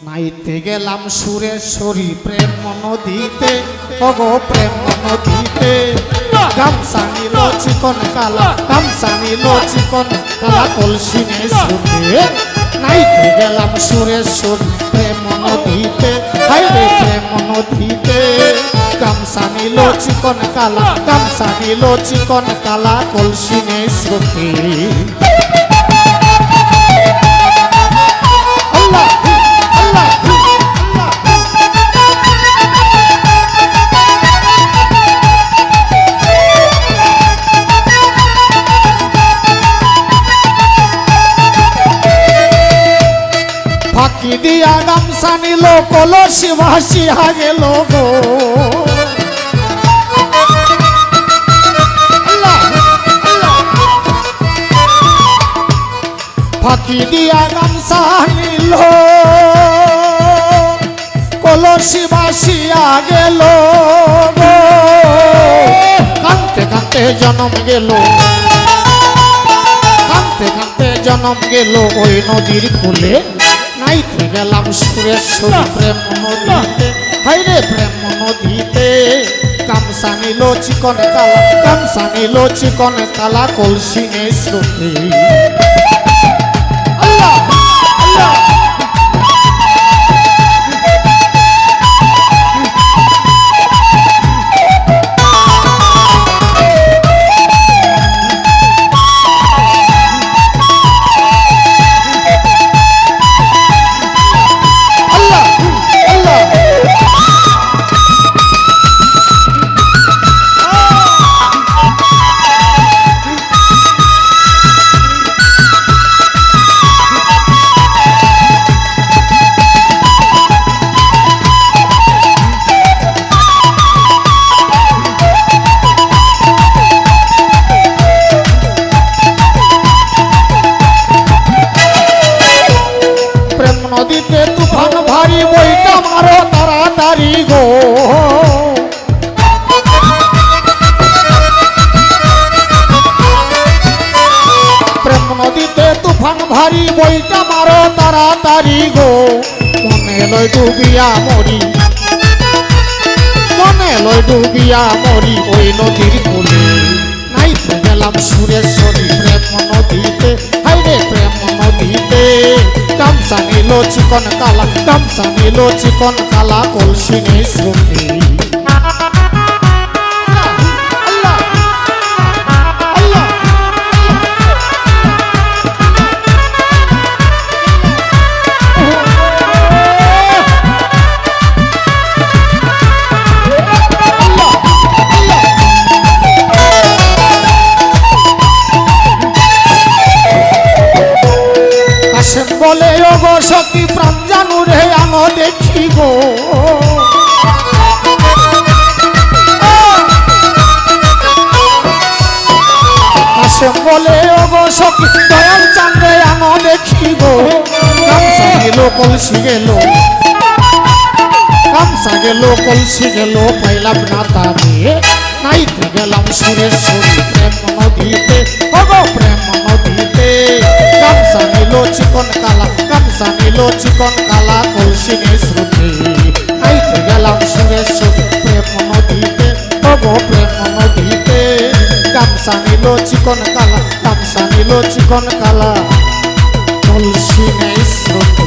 নাইতে গেলাম সুরেশ্বরী প্রেম নদীতে, ওগো প্রেম নদীতে। গামছা নিল চিকন কালা, গামছা নিল চিকন কালা, কলসি নেই সুতে। নাইতে গেলাম সুরেশ্বরী প্রেম নদীতে, হাইরে প্রেম নদীতে। গামছা নিল চিকন কালা, গামছা নিল চিকন কালা, কলসি নেই সুতে। ফাঁকি দিয়া গামছা নিল, কলসি ভাসিয়া গেল গো। ফাঁকি দিয়া গামছা নিল, কলসি ভাসিয়া গেল গো। কাঁদতে কাঁদতে জনম গেল, কাঁদতে কাঁদতে জনম গেল ওই নদীর কূলে। নাইতে গেলাম সুরেশ্বরী প্রেম নদীতে, হাইরে প্রেম নদীতে। গামছা নিল চিকন কালা, গামছা নিল চিকন কালা, কলসি নেই স্রোতে। আল্লাহ আল্লাহ নদীতে তুফান ভারী, বইটা মারো তাড়াতাড়ি গো। প্রেম নদীতে তুফান ভারী, বইটা মারো তাড়াতাড়ি গো। মনে লয় ডুবিয়া মরি, মনে লয় ডুবিয়া মরি ওই নদীর কূলে। নাইতে গেলাম সুরেশ্বরী প্রেম নদীতে, হাইরে প্রেম নদীতে। গামছা নিল চিকন কালা, গামছা নিল চিকন কালা, কলসি নেই স্রোতে। বলে ওগো সখী প্রাণ জানু রে আনো দেখি গো। কাশেম বলে ওগো সখী দয়াল চাঁদ রে আনো দেখি গো। গামছা গেল কলসি গেল, গামছা গেল কলসি গেল, পাইলাম না তারে। নাইতে গেলাম সুরেশ্বরী প্রেম নদীতে, ওগো প্রেম নদীতে। গামছা নিল চিকন কালা, গামছা নিল চিকন কালা, কলসি নেই স্রোতে। নাইতে গেলাম সুরেশ্বরী প্রেম নদীতে, ওগো প্রেম নদীতে। গামছা নিল চিকন কালা, গামছা নিল চিকন কালা, কলসি নেই স্রোতে।